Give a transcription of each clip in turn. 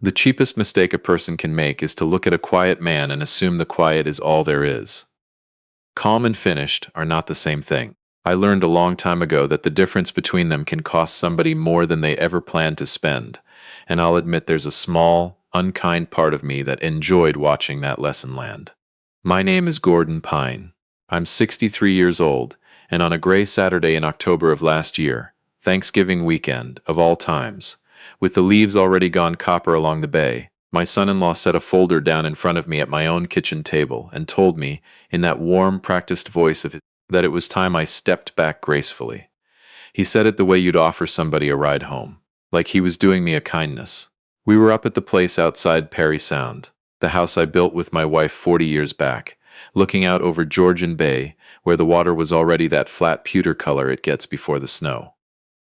The cheapest mistake a person can make is to look at a quiet man and assume the quiet is all there is. Calm and finished are not the same thing. I learned a long time ago that the difference between them can cost somebody more than they ever planned to spend, and I'll admit there's a small, unkind part of me that enjoyed watching that lesson land. My name is Gordon Pyne. I'm 63 years old, and on a gray Saturday in October of last year, Thanksgiving weekend of all times, with the leaves already gone copper along the bay, my son-in-law set a folder down in front of me at my own kitchen table and told me, in that warm, practiced voice of his, that it was time I stepped back gracefully. He said it the way you'd offer somebody a ride home, like he was doing me a kindness. We were up at the place outside Perry Sound, the house I built with my wife 40 years back, looking out over Georgian Bay, where the water was already that flat pewter color it gets before the snow.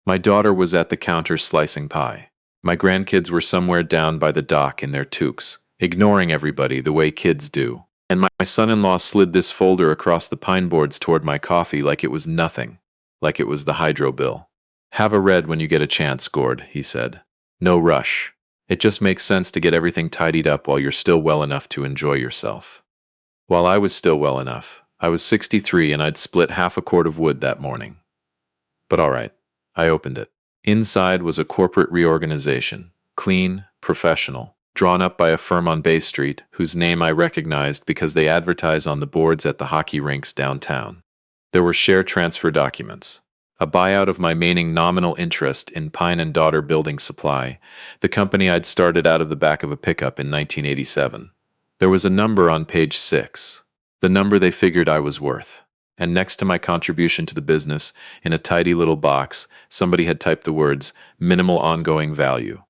My daughter was at the counter slicing pie. My grandkids were somewhere down by the dock in their toques, ignoring everybody the way kids do. And my son-in-law slid this folder across the pine boards toward my coffee like it was nothing, like it was the hydro bill. "Have a read when you get a chance, Gord," he said. "No rush. It just makes sense to get everything tidied up while you're still well enough to enjoy yourself." While I was still well enough, I was 63 and I'd split half a cord of wood that morning. But all right, I opened it. Inside was a corporate reorganization, clean, professional, drawn up by a firm on Bay Street whose name I recognized because they advertise on the boards at the hockey rinks downtown. There were share transfer documents, a buyout of my remaining nominal interest in Pyne and Daughter Building Supply, the company I'd started out of the back of a pickup in 1987. There was a number on page 6, the number they figured I was worth. And next to my contribution to the business, in a tidy little box, somebody had typed the words, "minimal ongoing value."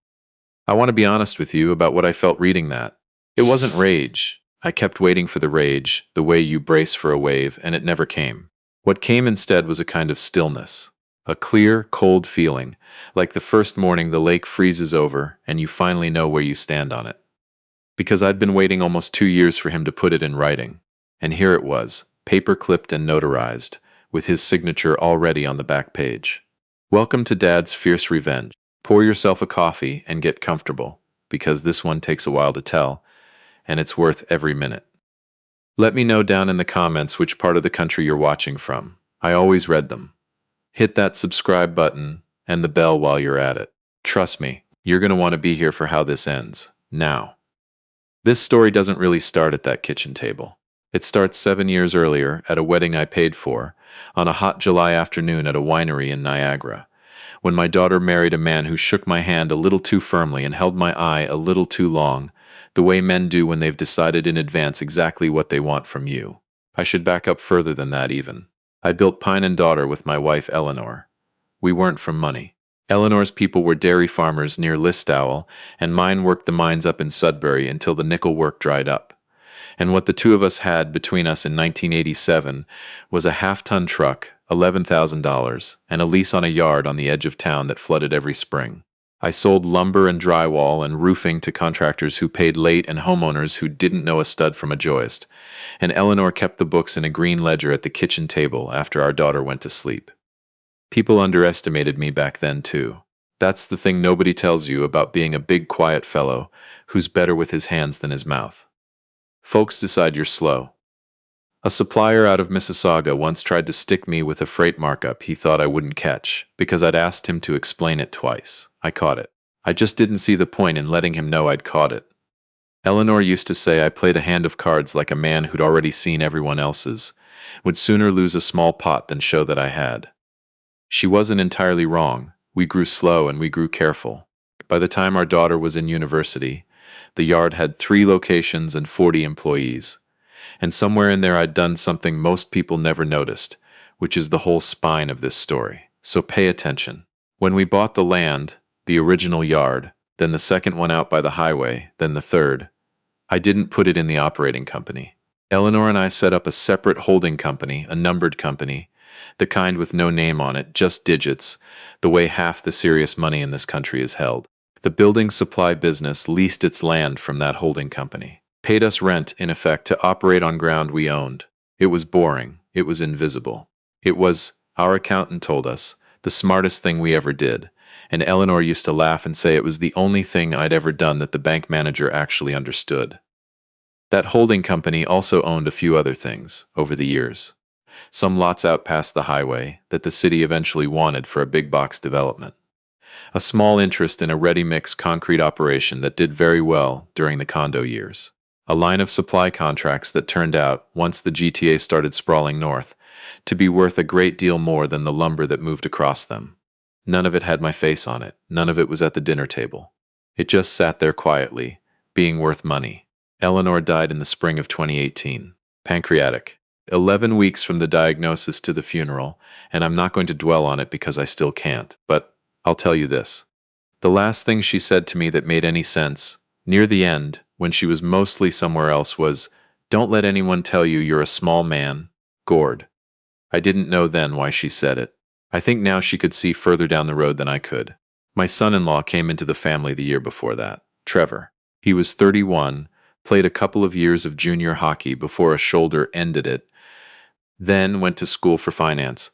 I want to be honest with you about what I felt reading that. It wasn't rage. I kept waiting for the rage, the way you brace for a wave, and it never came. What came instead was a kind of stillness, a clear, cold feeling, like the first morning the lake freezes over and you finally know where you stand on it. Because I'd been waiting almost 2 years for him to put it in writing, and here it was, paper-clipped and notarized, with his signature already on the back page. "Welcome to Dad's fierce revenge. Pour yourself a coffee and get comfortable, because this one takes a while to tell, and it's worth every minute." Let me know down in the comments which part of the country you're watching from. I always read them. Hit that subscribe button and the bell while you're at it. Trust me, you're going to want to be here for how this ends. Now. This story doesn't really start at that kitchen table. It starts 7 years earlier at a wedding I paid for, on a hot July afternoon at a winery in Niagara, when my daughter married a man who shook my hand a little too firmly and held my eye a little too long, the way men do when they've decided in advance exactly what they want from you. I should back up further than that even. I built Pyne and Daughter with my wife Eleanor. We weren't from money. Eleanor's people were dairy farmers near Listowel, and mine worked the mines up in Sudbury until the nickel work dried up. And what the two of us had between us in 1987 was a half-ton truck, $11,000, and a lease on a yard on the edge of town that flooded every spring. I sold lumber and drywall and roofing to contractors who paid late and homeowners who didn't know a stud from a joist, and Eleanor kept the books in a green ledger at the kitchen table after our daughter went to sleep. People underestimated me back then, too. That's the thing nobody tells you about being a big, quiet fellow who's better with his hands than his mouth. Folks decide you're slow. A supplier out of Mississauga once tried to stick me with a freight markup he thought I wouldn't catch, because I'd asked him to explain it twice. I caught it. I just didn't see the point in letting him know I'd caught it. Eleanor used to say I played a hand of cards like a man who'd already seen everyone else's, would sooner lose a small pot than show that I had. She wasn't entirely wrong. We grew slow and we grew careful. By the time our daughter was in university, the yard had 3 locations and 40 employees. And somewhere in there I'd done something most people never noticed, which is the whole spine of this story. So pay attention. When we bought the land, the original yard, then the second one out by the highway, then the third, I didn't put it in the operating company. Eleanor and I set up a separate holding company, a numbered company, the kind with no name on it, just digits, the way half the serious money in this country is held. The building supply business leased its land from that holding company, paid us rent, in effect, to operate on ground we owned. It was boring. It was invisible. It was, our accountant told us, the smartest thing we ever did, And Eleanor used to laugh and say it was the only thing I'd ever done that the bank manager actually understood. That holding company also owned a few other things over the years. Some lots out past the highway that the city eventually wanted for a big box development. A small interest in a ready-mix concrete operation that did very well during the condo years. A line of supply contracts that turned out, once the GTA started sprawling north, to be worth a great deal more than the lumber that moved across them. None of it had my face on it. None of it was at the dinner table. It just sat there quietly, being worth money. Eleanor died in the spring of 2018. Pancreatic. 11 weeks from the diagnosis to the funeral, and I'm not going to dwell on it because I still can't, but I'll tell you this. The last thing she said to me that made any sense, near the end, when she was mostly somewhere else, was, "Don't let anyone tell you you're a small man, Gord." I didn't know then why she said it. I think now she could see further down the road than I could. My son-in-law came into the family the year before that, Trevor. He was 31, played a couple of years of junior hockey before a shoulder ended it, then went to school for finance,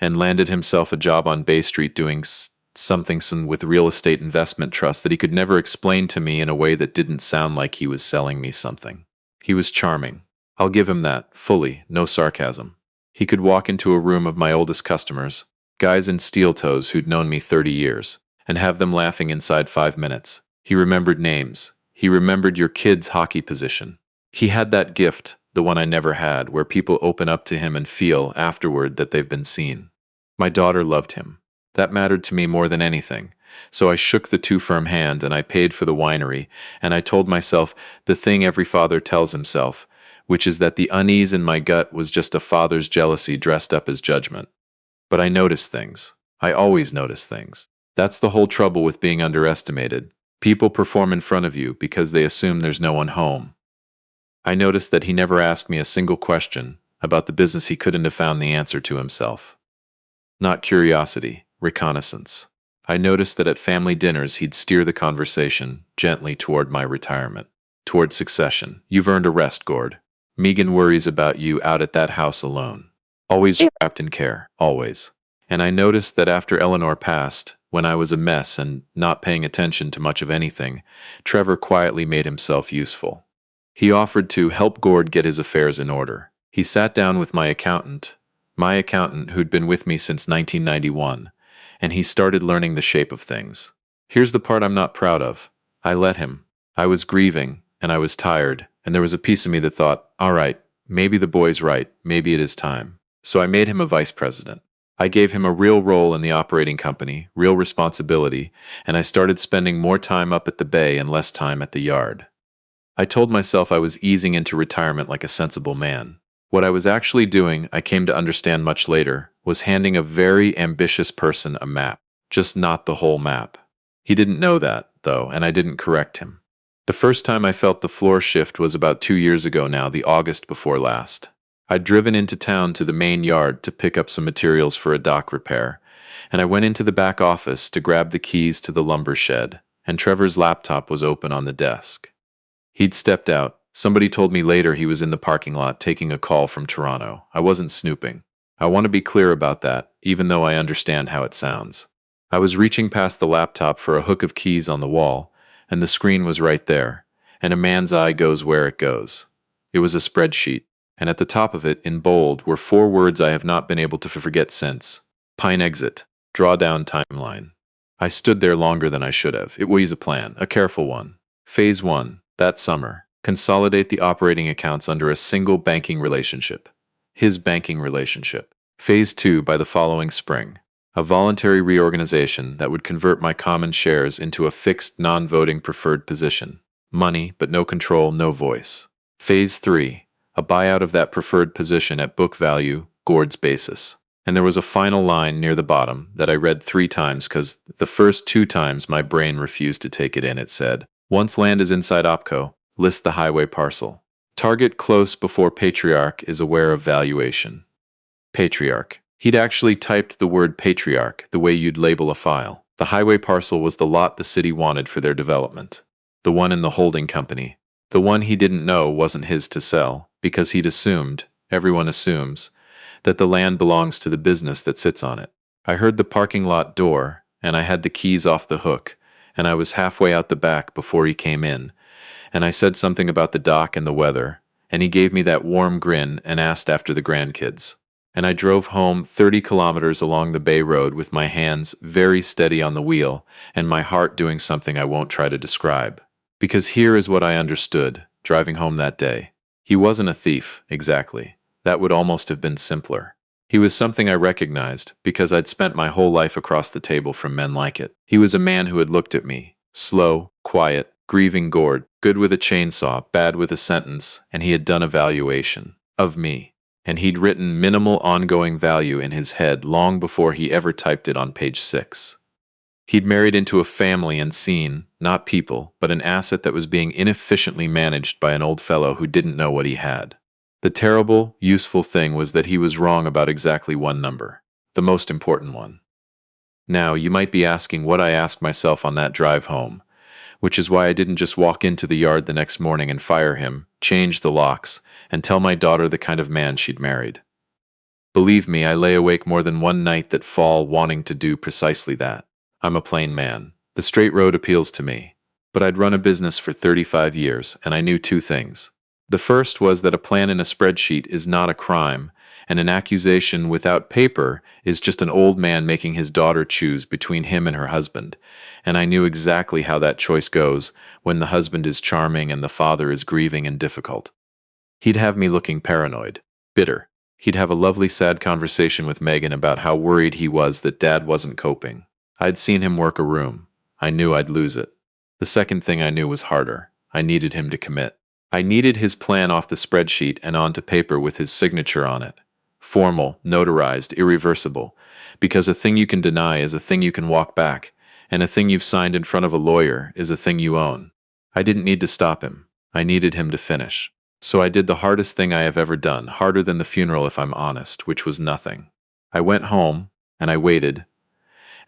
and landed himself a job on Bay Street doing something with real estate investment trust that he could never explain to me in a way that didn't sound like he was selling me something. He was charming. I'll give him that, fully, no sarcasm. He could walk into a room of my oldest customers, guys in steel toes who'd known me 30 years, and have them laughing inside 5 minutes. He remembered names. He remembered your kid's hockey position. He had that gift, the one I never had, where people open up to him and feel, afterward, that they've been seen. My daughter loved him. That mattered to me more than anything. So I shook the too firm hand and I paid for the winery, and I told myself the thing every father tells himself, which is that the unease in my gut was just a father's jealousy dressed up as judgment. But I noticed things. I always notice things. That's the whole trouble with being underestimated. People perform in front of you because they assume there's no one home. I noticed that he never asked me a single question about the business he couldn't have found the answer to himself. Not curiosity, reconnaissance. I noticed that at family dinners he'd steer the conversation gently toward my retirement, toward succession. "You've earned a rest, Gord. Megan worries about you out at that house alone. Always wrapped in care, always." And I noticed that after Eleanor passed, when I was a mess and not paying attention to much of anything, Trevor quietly made himself useful. He offered to help Gord get his affairs in order. He sat down with my accountant who'd been with me since 1991, and he started learning the shape of things. Here's the part I'm not proud of. I let him. I was grieving, and I was tired, and there was a piece of me that thought, all right, maybe the boy's right, maybe it is time. So I made him a vice president. I gave him a real role in the operating company, real responsibility, and I started spending more time up at the bay and less time at the yard. I told myself I was easing into retirement like a sensible man. What I was actually doing, I came to understand much later, was handing a very ambitious person a map, just not the whole map. He didn't know that, though, and I didn't correct him. The first time I felt the floor shift was about 2 years ago now, the August before last. I'd driven into town to the main yard to pick up some materials for a dock repair, and I went into the back office to grab the keys to the lumber shed, and Trevor's laptop was open on the desk. He'd stepped out. Somebody told me later he was in the parking lot taking a call from Toronto. I wasn't snooping. I want to be clear about that, even though I understand how it sounds. I was reaching past the laptop for a hook of keys on the wall, and the screen was right there, and a man's eye goes where it goes. It was a spreadsheet, and at the top of it, in bold, were 4 words I have not been able to forget since. Pyne exit. Drawdown timeline. I stood there longer than I should have. It was a plan, a careful one. Phase 1, that summer. Consolidate the operating accounts under a single banking relationship. His banking relationship. Phase 2 by the following spring. A voluntary reorganization that would convert my common shares into a fixed non-voting preferred position. Money, but no control, no voice. Phase 3. A buyout of that preferred position at book value, Gord's basis. And there was a final line near the bottom that I read 3 times because the first 2 times my brain refused to take it in. It said, "Once land is inside OPCO, list the highway parcel. Target close before Patriarch is aware of valuation." Patriarch. He'd actually typed the word Patriarch the way you'd label a file. The highway parcel was the lot the city wanted for their development. The one in the holding company. The one he didn't know wasn't his to sell, because he'd assumed, everyone assumes, that the land belongs to the business that sits on it. I heard the parking lot door, and I had the keys off the hook, and I was halfway out the back before he came in, and I said something about the dock and the weather, and he gave me that warm grin and asked after the grandkids. And I drove home 30 kilometers along the Bay Road with my hands very steady on the wheel and my heart doing something I won't try to describe. Because here is what I understood, driving home that day. He wasn't a thief, exactly. That would almost have been simpler. He was something I recognized because I'd spent my whole life across the table from men like it. He was a man who had looked at me, slow, quiet, grieving gourd, good with a chainsaw, bad with a sentence, and he had done a valuation of me. And he'd written minimal ongoing value in his head long before he ever typed it on page 6. He'd married into a family and seen, not people, but an asset that was being inefficiently managed by an old fellow who didn't know what he had. The terrible, useful thing was that he was wrong about exactly one number, the most important one. Now, you might be asking what I asked myself on that drive home, which is why I didn't just walk into the yard the next morning and fire him, change the locks, and tell my daughter the kind of man she'd married. Believe me, I lay awake more than one night that fall wanting to do precisely that. I'm a plain man. The straight road appeals to me. But I'd run a business for 35 years, and I knew two things. The first was that a plan in a spreadsheet is not a crime, and an accusation without paper is just an old man making his daughter choose between him and her husband. And I knew exactly how that choice goes when the husband is charming and the father is grieving and difficult. He'd have me looking paranoid, bitter. He'd have a lovely sad conversation with Megan about how worried he was that Dad wasn't coping. I'd seen him work a room. I knew I'd lose it. The second thing I knew was harder. I needed him to commit. I needed his plan off the spreadsheet and onto paper with his signature on it. Formal, notarized, irreversible. Because a thing you can deny is a thing you can walk back, and a thing you've signed in front of a lawyer is a thing you own. I didn't need to stop him. I needed him to finish. So I did the hardest thing I have ever done, harder than the funeral if I'm honest, which was nothing. I went home, and I waited,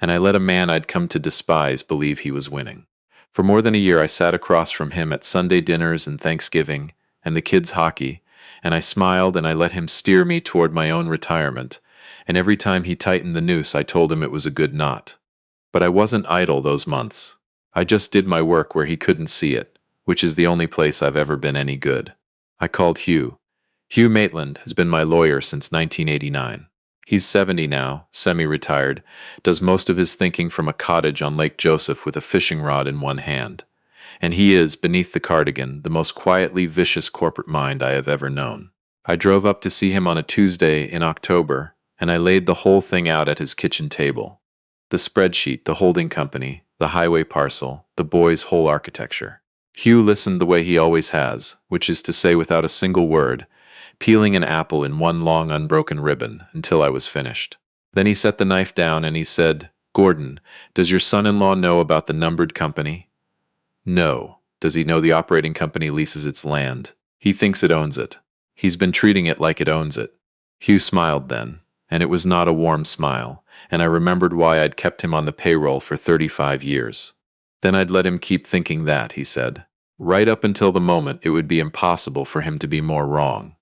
and I let a man I'd come to despise believe he was winning. For more than a year I sat across from him at Sunday dinners and Thanksgiving, and the kids' hockey, and I smiled and I let him steer me toward my own retirement, and every time he tightened the noose I told him it was a good knot. But I wasn't idle those months. I just did my work where he couldn't see it, which is the only place I've ever been any good. I called Hugh. Hugh Maitland has been my lawyer since 1989. He's 70 now, semi-retired, does most of his thinking from a cottage on Lake Joseph with a fishing rod in one hand. And he is, beneath the cardigan, the most quietly vicious corporate mind I have ever known. I drove up to see him on a Tuesday in October, and I laid the whole thing out at his kitchen table. The spreadsheet, the holding company, the highway parcel, the boys' whole architecture. Hugh listened the way he always has, which is to say without a single word, peeling an apple in one long unbroken ribbon until I was finished. Then he set the knife down and he said, "Gordon, does your son-in-law know about the numbered company?" "No." "Does he know the operating company leases its land?" "He thinks it owns it. He's been treating it like it owns it." Hugh smiled then, and it was not a warm smile, and I remembered why I'd kept him on the payroll for 35 years. Then I'd let him keep thinking that, he said. Right up until the moment it would be impossible for him to be more wrong.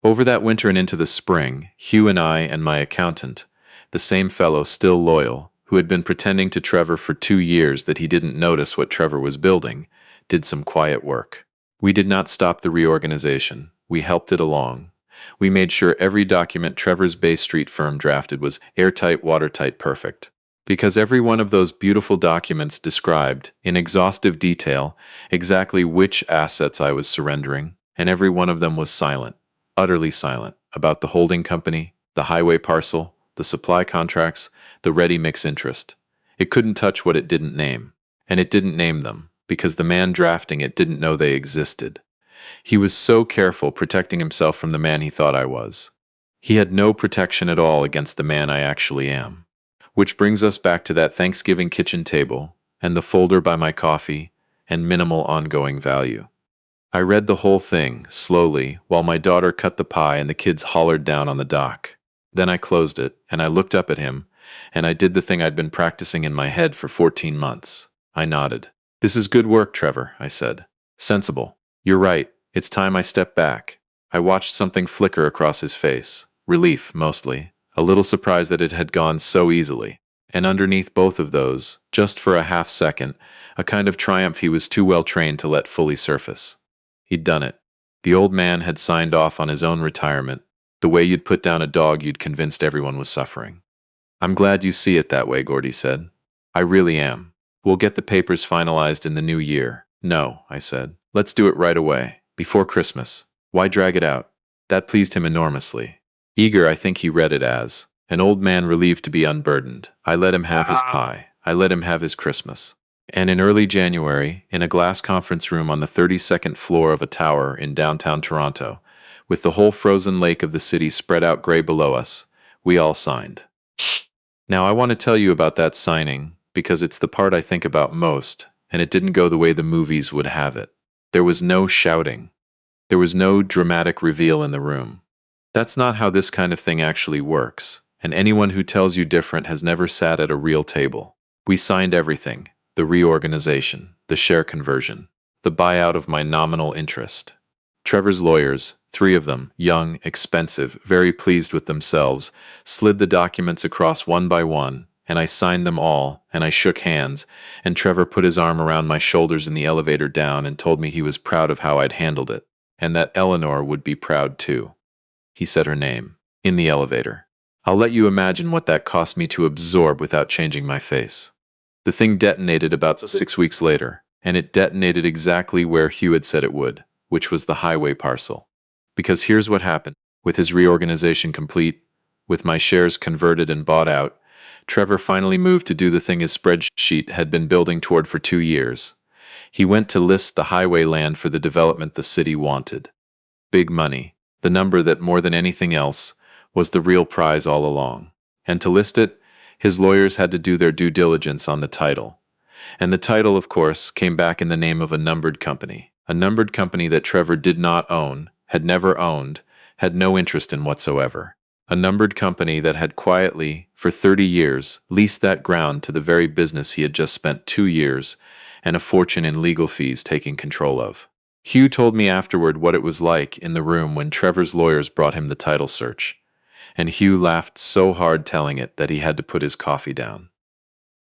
Over that winter and into the spring, Hugh and I and my accountant, the same fellow still loyal, who had been pretending to Trevor for 2 years that he didn't notice what Trevor was building, did some quiet work. We did not stop the reorganization. We helped it along. We made sure every document Trevor's Bay Street firm drafted was airtight, watertight, perfect. Because every one of those beautiful documents described, in exhaustive detail, exactly which assets I was surrendering, and every one of them was silent, utterly silent, about the holding company, the highway parcel, the supply contracts, the ready-mix interest. It couldn't touch what it didn't name. And it didn't name them, because the man drafting it didn't know they existed. He was so careful protecting himself from the man he thought I was. He had no protection at all against the man I actually am. Which brings us back to that Thanksgiving kitchen table, and the folder by my coffee, and minimal ongoing value. I read the whole thing, slowly, while my daughter cut the pie and the kids hollered down on the dock. Then I closed it, and I looked up at him, and I did the thing I'd been practicing in my head for 14 months. I nodded. "This is good work, Trevor," I said. "Sensible. You're right. It's time I stepped back." I watched something flicker across his face. Relief, mostly. A little surprised that it had gone so easily. And underneath both of those, just for a half second, a kind of triumph he was too well trained to let fully surface. He'd done it. The old man had signed off on his own retirement, the way you'd put down a dog you'd convinced everyone was suffering. I'm glad you see it that way, Gordy said. I really am. We'll get the papers finalized in the new year. No, I said. Let's do it right away, before Christmas. Why drag it out? That pleased him enormously. Eager, I think he read it as, an old man relieved to be unburdened. I let him have his pie. I let him have his Christmas. And in early January, in a glass conference room on the 32nd floor of a tower in downtown Toronto, with the whole frozen lake of the city spread out gray below us, we all signed. Now I want to tell you about that signing, because it's the part I think about most, and it didn't go the way the movies would have it. There was no shouting. There was no dramatic reveal in the room. That's not how this kind of thing actually works, and anyone who tells you different has never sat at a real table. We signed everything: the reorganization, the share conversion, the buyout of my nominal interest. Trevor's lawyers, 3 of them, young, expensive, very pleased with themselves, slid the documents across one by one, and I signed them all, and I shook hands, and Trevor put his arm around my shoulders in the elevator down and told me he was proud of how I'd handled it, and that Eleanor would be proud too. He said her name, in the elevator. I'll let you imagine what that cost me to absorb without changing my face. The thing detonated about 6 weeks later, and it detonated exactly where Hugh had said it would, which was the highway parcel. Because here's what happened. With his reorganization complete, with my shares converted and bought out, Trevor finally moved to do the thing his spreadsheet had been building toward for 2 years. He went to list the highway land for the development the city wanted. Big money, the number that more than anything else was the real prize all along. And to list it, his lawyers had to do their due diligence on the title. And the title, of course, came back in the name of a numbered company that Trevor did not own, had never owned, had no interest in whatsoever. A numbered company that had quietly, for 30 years, leased that ground to the very business he had just spent 2 years and a fortune in legal fees taking control of. Hugh told me afterward what it was like in the room when Trevor's lawyers brought him the title search, and Hugh laughed so hard telling it that he had to put his coffee down.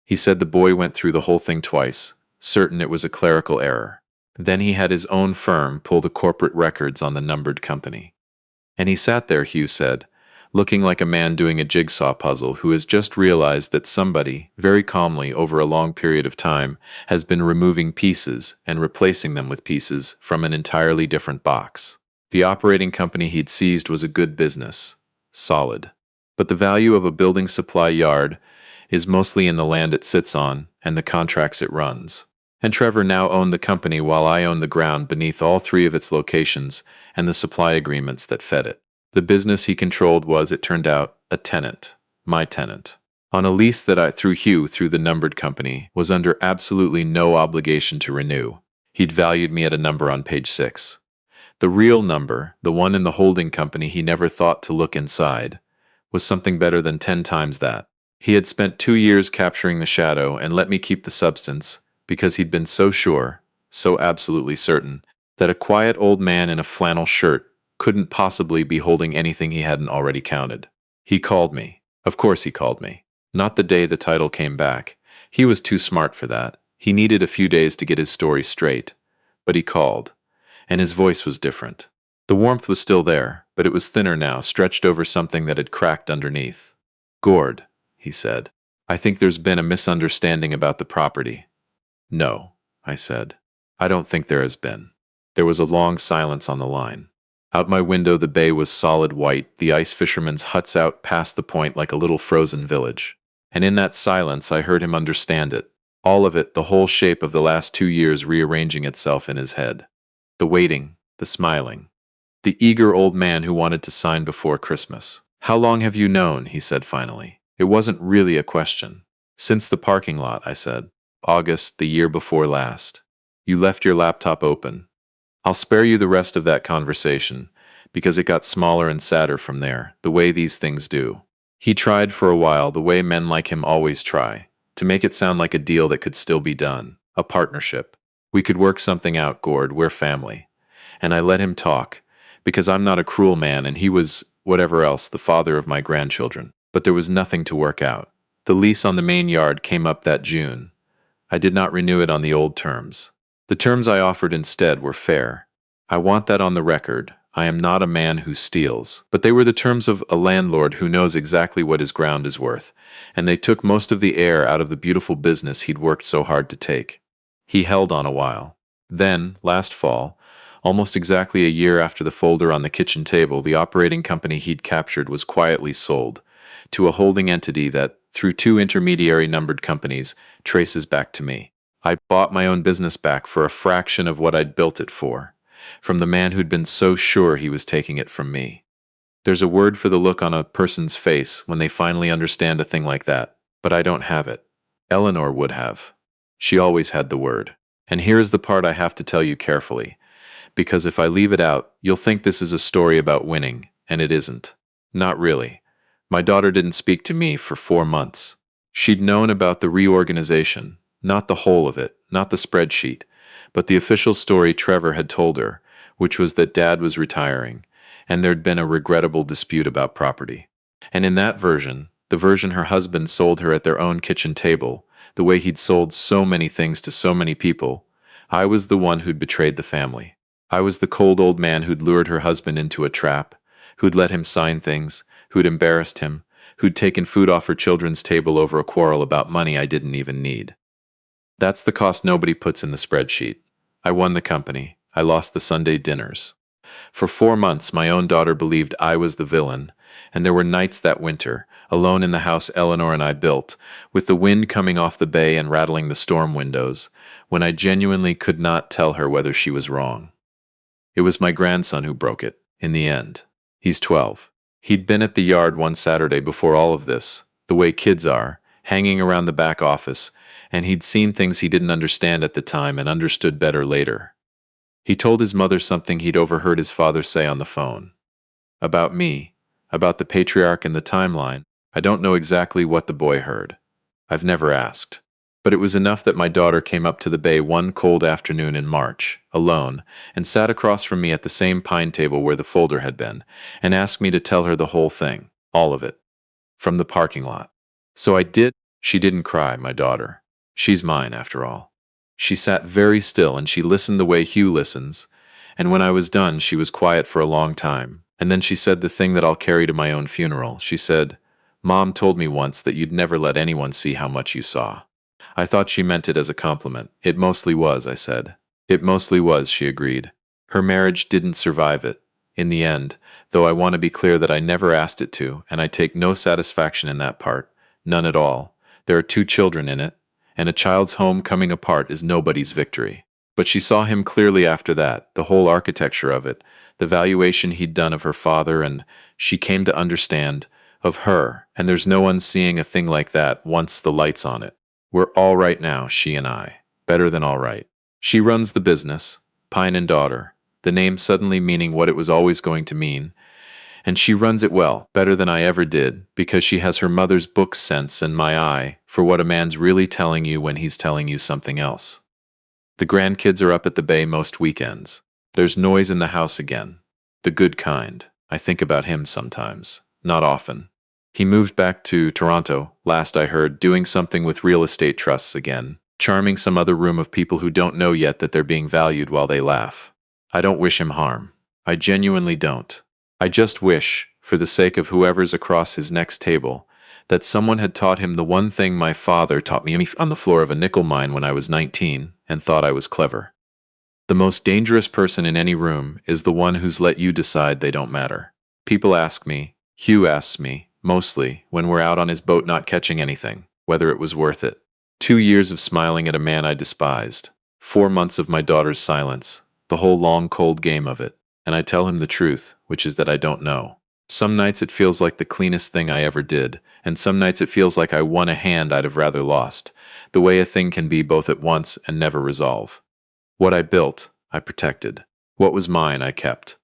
He said the boy went through the whole thing twice, certain it was a clerical error. Then he had his own firm pull the corporate records on the numbered company. And he sat there, Hugh said, looking like a man doing a jigsaw puzzle who has just realized that somebody, very calmly over a long period of time, has been removing pieces and replacing them with pieces from an entirely different box. The operating company he'd seized was a good business, solid. But the value of a building supply yard is mostly in the land it sits on and the contracts it runs. And Trevor now owned the company while I owned the ground beneath all 3 of its locations and the supply agreements that fed it. The business he controlled was, it turned out, a tenant, my tenant, on a lease that I, through Hugh, through the numbered company, was under absolutely no obligation to renew. He'd valued me at a number on page 6. The real number, the one in the holding company he never thought to look inside, was something better than 10 times that. He had spent 2 years capturing the shadow and let me keep the substance, because he'd been so sure, so absolutely certain, that a quiet old man in a flannel shirt couldn't possibly be holding anything he hadn't already counted. He called me. Of course he called me. Not the day the title came back. He was too smart for that. He needed a few days to get his story straight. But he called, and his voice was different. The warmth was still there, but it was thinner now, stretched over something that had cracked underneath. Gord, he said, I think there's been a misunderstanding about the property. No, I said. I don't think there has been. There was a long silence on the line. Out my window the bay was solid white, the ice fishermen's huts out past the point like a little frozen village. And in that silence I heard him understand it. All of it, the whole shape of the last 2 years rearranging itself in his head. The waiting, the smiling. The eager old man who wanted to sign before Christmas. How long have you known? He said finally. It wasn't really a question. Since the parking lot, I said. August, the year before last. You left your laptop open. I'll spare you the rest of that conversation, because it got smaller and sadder from there, the way these things do. He tried for a while, the way men like him always try, to make it sound like a deal that could still be done, a partnership. We could work something out, Gord, we're family. And I let him talk, because I'm not a cruel man and he was, whatever else, the father of my grandchildren. But there was nothing to work out. The lease on the main yard came up that June. I did not renew it on the old terms. The terms I offered instead were fair. I want that on the record. I am not a man who steals. But they were the terms of a landlord who knows exactly what his ground is worth, and they took most of the air out of the beautiful business he'd worked so hard to take. He held on a while. Then, last fall, almost exactly a year after the folder on the kitchen table, the operating company he'd captured was quietly sold to a holding entity that, through two intermediary numbered companies, traces back to me. I bought my own business back for a fraction of what I'd built it for, from the man who'd been so sure he was taking it from me. There's a word for the look on a person's face when they finally understand a thing like that, but I don't have it. Eleanor would have. She always had the word. And here's the part I have to tell you carefully, because if I leave it out, you'll think this is a story about winning, and it isn't. Not really. My daughter didn't speak to me for 4 months. She'd known about the reorganization, not the whole of it, not the spreadsheet, but the official story Trevor had told her, which was that Dad was retiring, and there'd been a regrettable dispute about property. And in that version, the version her husband sold her at their own kitchen table, the way he'd sold so many things to so many people, I was the one who'd betrayed the family. I was the cold old man who'd lured her husband into a trap, who'd let him sign things, who'd embarrassed him, who'd taken food off her children's table over a quarrel about money I didn't even need. That's the cost nobody puts in the spreadsheet. I won the company. I lost the Sunday dinners. For 4 months, my own daughter believed I was the villain, and there were nights that winter, alone in the house Eleanor and I built, with the wind coming off the bay and rattling the storm windows, when I genuinely could not tell her whether she was wrong. It was my grandson who broke it, in the end. He's 12. He'd been at the yard one Saturday before all of this, the way kids are, hanging around the back office, and he'd seen things he didn't understand at the time and understood better later. He told his mother something he'd overheard his father say on the phone. About me, about the patriarch and the timeline. I don't know exactly what the boy heard. I've never asked. But it was enough that my daughter came up to the bay one cold afternoon in March, alone, and sat across from me at the same pine table where the folder had been, and asked me to tell her the whole thing, all of it, from the parking lot. So I did. She didn't cry, my daughter. She's mine, after all. She sat very still and she listened the way Hugh listens, and when I was done, she was quiet for a long time, and then she said the thing that I'll carry to my own funeral. She said, "Mom told me once that you'd never let anyone see how much you saw." I thought she meant it as a compliment. "It mostly was," I said. "It mostly was," she agreed. Her marriage didn't survive it. In the end, though I want to be clear that I never asked it to, and I take no satisfaction in that part. None at all. There are 2 children in it, and a child's home coming apart is nobody's victory. But she saw him clearly after that, the whole architecture of it, the valuation he'd done of her father, and she came to understand, of her, and there's no one seeing a thing like that once the light's on it. We're all right now, she and I. Better than all right. She runs the business, Pyne and Daughter, the name suddenly meaning what it was always going to mean, and she runs it well, better than I ever did, because she has her mother's book sense and my eye for what a man's really telling you when he's telling you something else. The grandkids are up at the bay most weekends. There's noise in the house again. The good kind. I think about him sometimes. Not often. He moved back to Toronto, last I heard, doing something with real estate trusts again, charming some other room of people who don't know yet that they're being valued while they laugh. I don't wish him harm. I genuinely don't. I just wish, for the sake of whoever's across his next table, that someone had taught him the one thing my father taught me on the floor of a nickel mine when I was 19 and thought I was clever. The most dangerous person in any room is the one who's let you decide they don't matter. People ask me, Hugh asks me, mostly, when we're out on his boat not catching anything, whether it was worth it. 2 years of smiling at a man I despised. 4 months of my daughter's silence. The whole long cold game of it. And I tell him the truth, which is that I don't know. Some nights it feels like the cleanest thing I ever did, and some nights it feels like I won a hand I'd have rather lost, the way a thing can be both at once and never resolve. What I built, I protected. What was mine, I kept.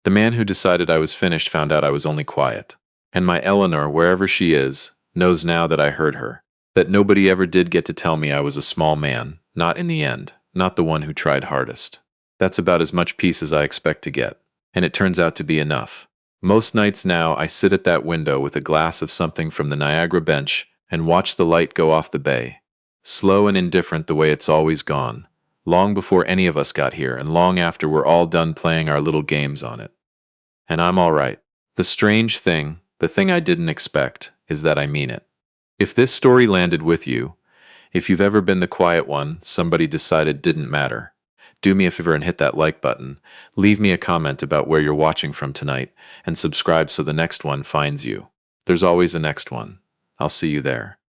The man who decided I was finished found out I was only quiet. And my Eleanor, wherever she is, knows now that I heard her. That nobody ever did get to tell me I was a small man, not in the end, not the one who tried hardest. That's about as much peace as I expect to get. And it turns out to be enough. Most nights now I sit at that window with a glass of something from the Niagara bench and watch the light go off the bay. Slow and indifferent the way it's always gone, long before any of us got here and long after we're all done playing our little games on it. And I'm all right. The strange thing, the thing I didn't expect, is that I mean it. If this story landed with you, if you've ever been the quiet one somebody decided didn't matter, do me a favor and hit that like button, leave me a comment about where you're watching from tonight, and subscribe so the next one finds you. There's always a next one. I'll see you there.